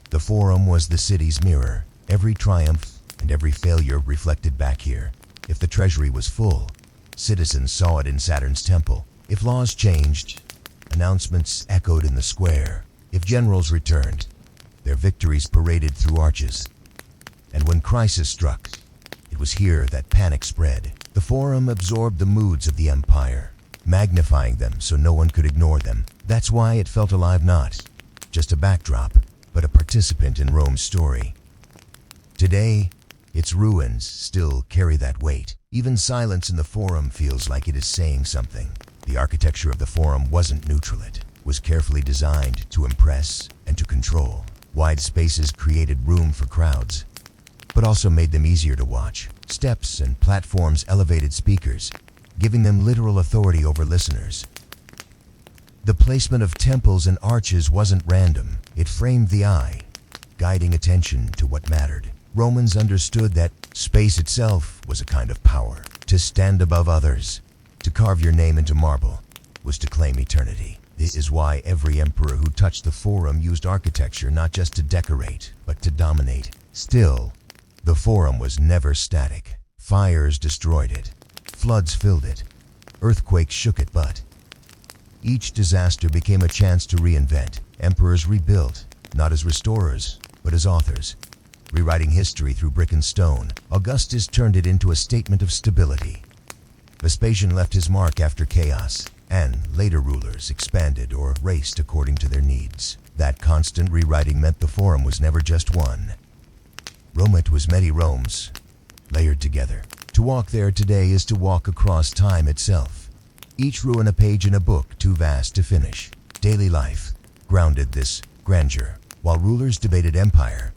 Speaker 1: the Forum was the city's mirror. Every triumph and every failure reflected back here. If the treasury was full, citizens saw it in Saturn's temple. If laws changed, announcements echoed in the square. If generals returned, their victories paraded through arches. And when crisis struck, it was here that panic spread. The Forum absorbed the moods of the empire, magnifying them so no one could ignore them. That's why it felt alive, not just a backdrop, but a participant in Rome's story. Today, its ruins still carry that weight. Even silence in the Forum feels like it is saying something. The architecture of the Forum wasn't neutral. It was carefully designed to impress and to control. Wide spaces created room for crowds, but also made them easier to watch. Steps and platforms elevated speakers, giving them literal authority over listeners. The placement of temples and arches wasn't random. It framed the eye, guiding attention to what mattered. Romans understood that space itself was a kind of power. to stand above others, to carve your name into marble, was to claim eternity. This is why every emperor who touched the Forum used architecture not just to decorate, but to dominate. Still, the Forum was never static. Fires destroyed it. Floods filled it. Earthquakes shook it, but each disaster became a chance to reinvent. Emperors rebuilt, not as restorers, but as authors. Rewriting history through brick and stone, Augustus turned it into a statement of stability. Vespasian left his mark after chaos, and later rulers expanded or raced according to their needs. That constant rewriting meant the Forum was never just one. Rome, it was many Romes, layered together. To walk there today is to walk across time itself. Each ruin a page in a book too vast to finish. Daily life grounded this grandeur. While rulers debated empire,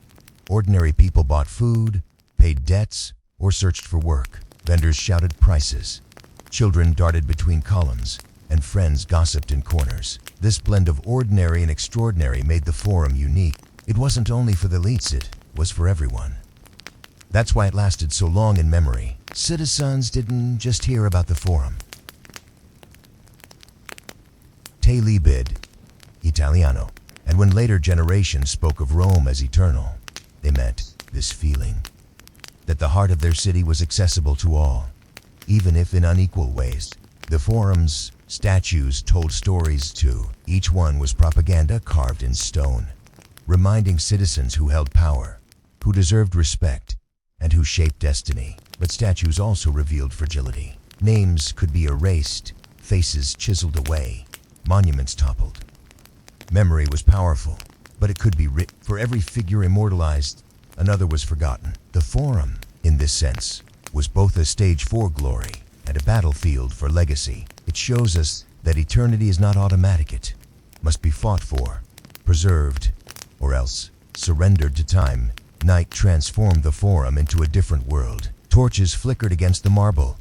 Speaker 1: ordinary people bought food, paid debts, or searched for work. Vendors shouted prices. Children darted between columns, and friends gossiped in corners. This blend of ordinary and extraordinary made the Forum unique. It wasn't only for the elites, it was for everyone. That's why it lasted so long in memory. Citizens didn't just hear about the Forum. Te libid, Italiano. And when later generations spoke of Rome as eternal, they meant this feeling that the heart of their city was accessible to all, even if in unequal ways. The Forum's statues told stories too. Each one was propaganda carved in stone, reminding citizens who held power, who deserved respect, and who shaped destiny. But statues also revealed fragility. Names could be erased, faces chiseled away, monuments toppled. Memory was powerful, but it could be written. For every figure immortalized, another was forgotten. The Forum, in this sense, was both a stage for glory and a battlefield for legacy. It shows us that eternity is not automatic. It must be fought for, preserved, or else surrendered to time. Night transformed the Forum into a different world. Torches flickered against the marble.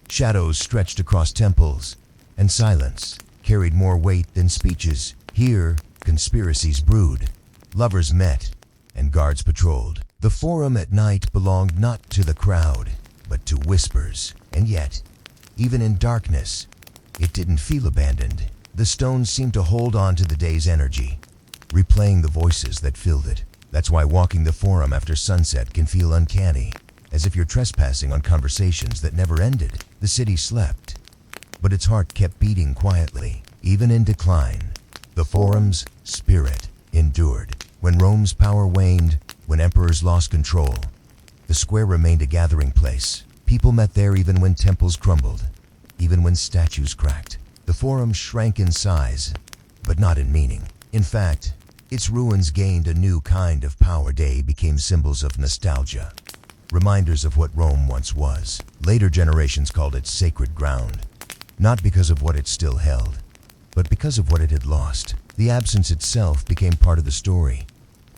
Speaker 1: Shadows stretched across temples, and silence carried more weight than speeches. Here, conspiracies brewed, lovers met, and guards patrolled. The Forum at night belonged not to the crowd, but to whispers. And yet, even in darkness, it didn't feel abandoned. The stones seemed to hold on to the day's energy, replaying the voices that filled it. That's why walking the Forum after sunset can feel uncanny, as if you're trespassing on conversations that never ended. The city slept, but its heart kept beating quietly. Even in decline, the Forum's spirit endured. When Rome's power waned, when emperors lost control, the square remained a gathering place. People met there even when temples crumbled, even when statues cracked. The Forum shrank in size, but not in meaning. In fact, its ruins gained a new kind of power. They became symbols of nostalgia, reminders of what Rome once was. Later generations called it sacred ground, not because of what it still held, but because of what it had lost. The absence itself became part of the story,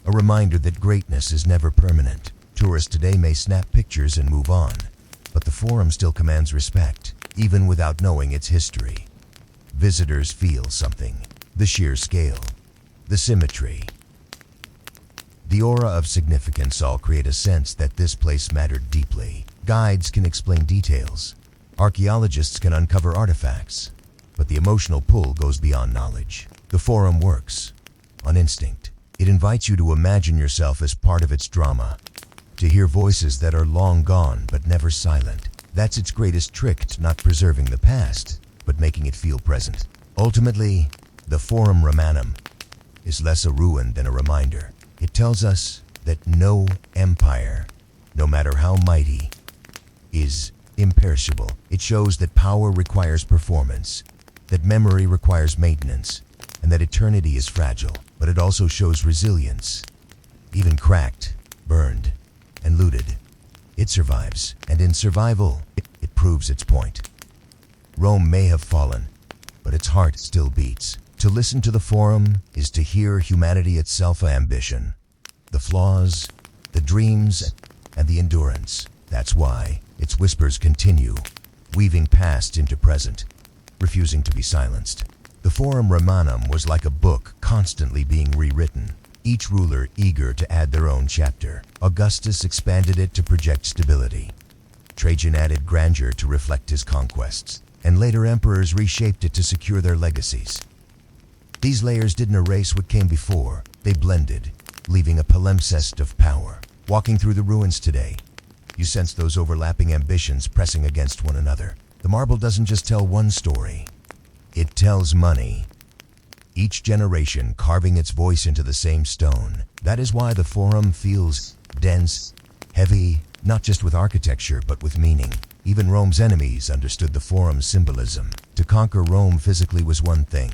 Speaker 1: a reminder that greatness is never permanent. Tourists today may snap pictures and move on, but the Forum still commands respect, even without knowing its history. Visitors feel something: the sheer scale, the symmetry, the aura of significance all create a sense that this place mattered deeply. Guides can explain details, archaeologists can uncover artifacts, but the emotional pull goes beyond knowledge. The Forum works on instinct. It invites you to imagine yourself as part of its drama, to hear voices that are long gone but never silent. That's its greatest trick, not preserving the past, but making it feel present. Ultimately, the Forum Romanum is less a ruin than a reminder. It tells us that no empire, no matter how mighty, is imperishable. It shows that power requires performance, that memory requires maintenance, and that eternity is fragile. But it also shows resilience. Even cracked, burned, and looted, it survives. And in survival, it proves its point. Rome may have fallen, but its heart still beats. To listen to the Forum is to hear humanity itself, ambition, the flaws, the dreams, and the endurance. That's why its whispers continue, weaving past into present, refusing to be silenced. The Forum Romanum was like a book constantly being rewritten, each ruler eager to add their own chapter. Augustus expanded it to project stability. Trajan added grandeur to reflect his conquests, and later emperors reshaped it to secure their legacies. These layers didn't erase what came before, they blended, leaving a palimpsest of power. Walking through the ruins today, you sense those overlapping ambitions pressing against one another. The marble doesn't just tell one story, it tells money. Each generation carving its voice into the same stone. That is why the Forum feels dense, heavy, not just with architecture, but with meaning. Even Rome's enemies understood the Forum's symbolism. To conquer Rome physically was one thing,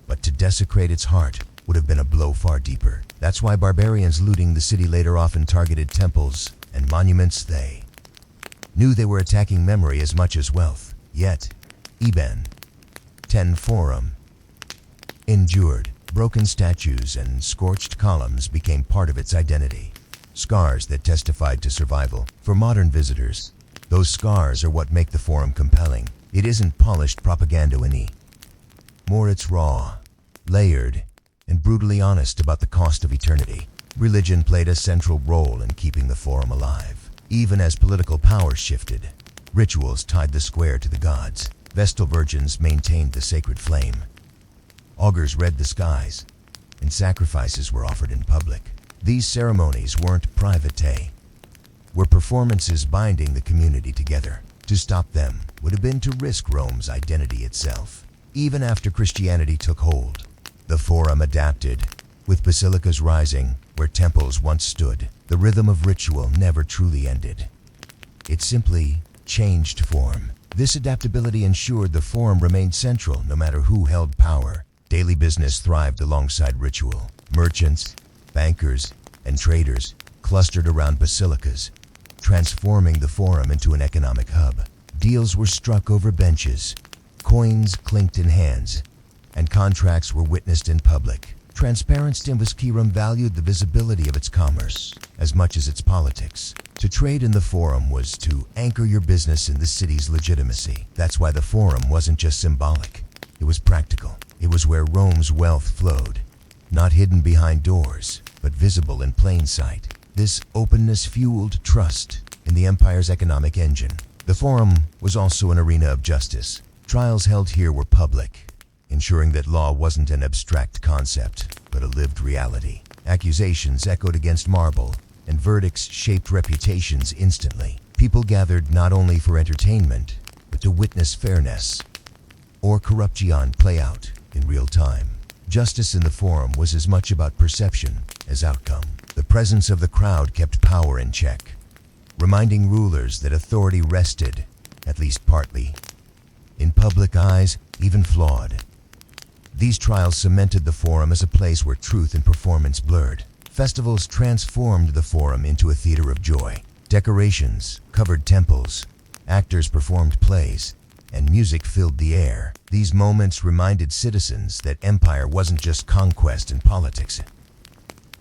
Speaker 1: but to desecrate its heart would have been a blow far deeper. That's why barbarians looting the city later often targeted temples and monuments. They knew they were attacking memory as much as wealth. Yet, Eben 10 Forum endured. Broken statues and scorched columns became part of its identity. Scars that testified to survival. For modern visitors, those scars are what make the Forum compelling. It isn't polished propaganda anymore, it's raw, layered, and brutally honest about the cost of eternity. Religion played a central role in keeping the Forum alive. Even as political power shifted, rituals tied the square to the gods. Vestal virgins maintained the sacred flame. Augurs read the skies, and sacrifices were offered in public. These ceremonies weren't private, were performances binding the community together. To stop them would have been to risk Rome's identity itself. Even after Christianity took hold, the Forum adapted. With basilicas rising where temples once stood, the rhythm of ritual never truly ended. It simply changed form. This adaptability ensured the Forum remained central no matter who held power. Daily business thrived alongside ritual. Merchants, bankers, and traders clustered around basilicas, transforming the Forum into an economic hub. Deals were struck over benches, coins clinked in hands, and contracts were witnessed in public. Transparency was key. Rome valued the visibility of its commerce as much as its politics. To trade in the Forum was to anchor your business in the city's legitimacy. That's why the Forum wasn't just symbolic, it was practical. It was where Rome's wealth flowed, not hidden behind doors, but visible in plain sight. This openness fueled trust in the empire's economic engine. The Forum was also an arena of justice. Trials held here were public, ensuring that law wasn't an abstract concept, but a lived reality. Accusations echoed against marble, and verdicts shaped reputations instantly. People gathered not only for entertainment, but to witness fairness or corruption play out in real time. Justice in the Forum was as much about perception as outcome. The presence of the crowd kept power in check, reminding rulers that authority rested, at least partly, in public eyes, even flawed. These trials cemented the Forum as a place where truth and performance blurred. Festivals transformed the Forum into a theater of joy. Decorations covered temples, actors performed plays, and music filled the air. These moments reminded citizens that empire wasn't just conquest and politics. It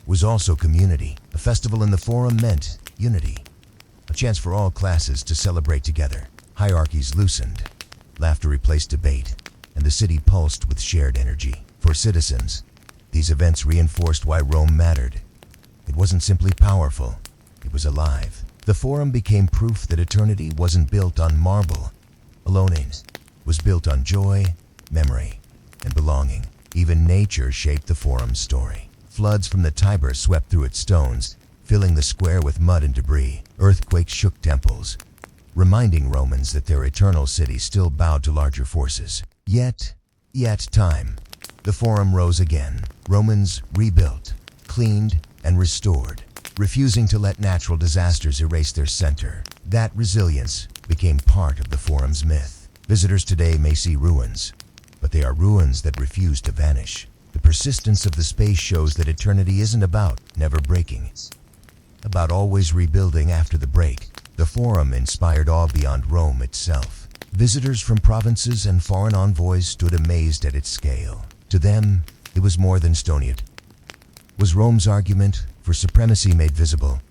Speaker 1: was also community. A festival in the Forum meant unity, a chance for all classes to celebrate together. Hierarchies loosened, laughter replaced debate, and the city pulsed with shared energy. For citizens, these events reinforced why Rome mattered. It wasn't simply powerful, it was alive. The Forum became proof that eternity wasn't built on marble alone, it was built on joy, memory, and belonging. Even nature shaped the Forum's story. Floods from the Tiber swept through its stones, filling the square with mud and debris. Earthquakes shook temples, reminding Romans that their eternal city still bowed to larger forces. Yet time. The Forum rose again. Romans rebuilt, cleaned, and restored, refusing to let natural disasters erase their center. That resilience became part of the Forum's myth. Visitors today may see ruins, but they are ruins that refuse to vanish. The persistence of the space shows that eternity isn't about never breaking. It's about always rebuilding after the break. The Forum inspired awe beyond Rome itself. Visitors from provinces and foreign envoys stood amazed at its scale. To them, it was more than stone. It was Rome's argument for supremacy made visible.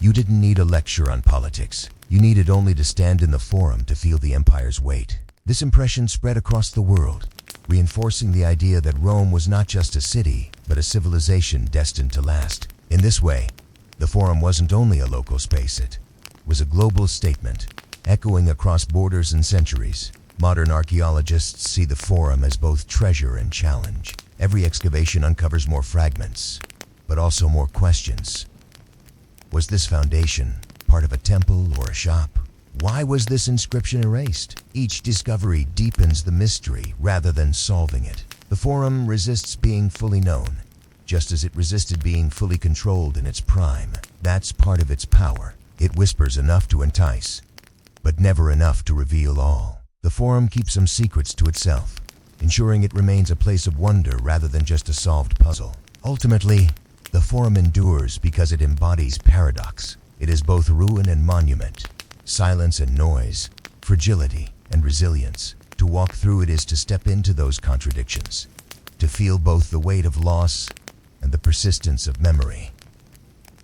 Speaker 1: You didn't need a lecture on politics. You needed only to stand in the Forum to feel the empire's weight. This impression spread across the world, reinforcing the idea that Rome was not just a city, but a civilization destined to last. In this way, the Forum wasn't only a local space, it was a global statement, echoing across borders and centuries. Modern archaeologists see the Forum as both treasure and challenge. Every excavation uncovers more fragments, but also more questions. Was this foundation part of a temple or a shop? Why was this inscription erased? Each discovery deepens the mystery rather than solving it. The Forum resists being fully known, just as it resisted being fully controlled in its prime. That's part of its power. It whispers enough to entice, but never enough to reveal all. The Forum keeps some secrets to itself, ensuring it remains a place of wonder rather than just a solved puzzle. Ultimately, the Forum endures because it embodies paradox. It is both ruin and monument, silence and noise, fragility and resilience. To walk through it is to step into those contradictions, to feel both the weight of loss and the persistence of memory.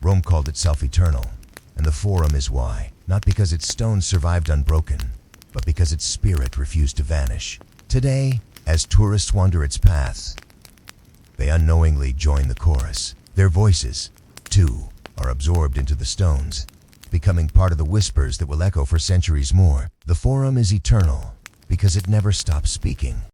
Speaker 1: Rome called itself eternal, and the Forum is why. Not because its stones survived unbroken, but because its spirit refused to vanish. Today, as tourists wander its path, they unknowingly join the chorus. Their voices, too, are absorbed into the stones, becoming part of the whispers that will echo for centuries more. The Forum is eternal because it never stops speaking.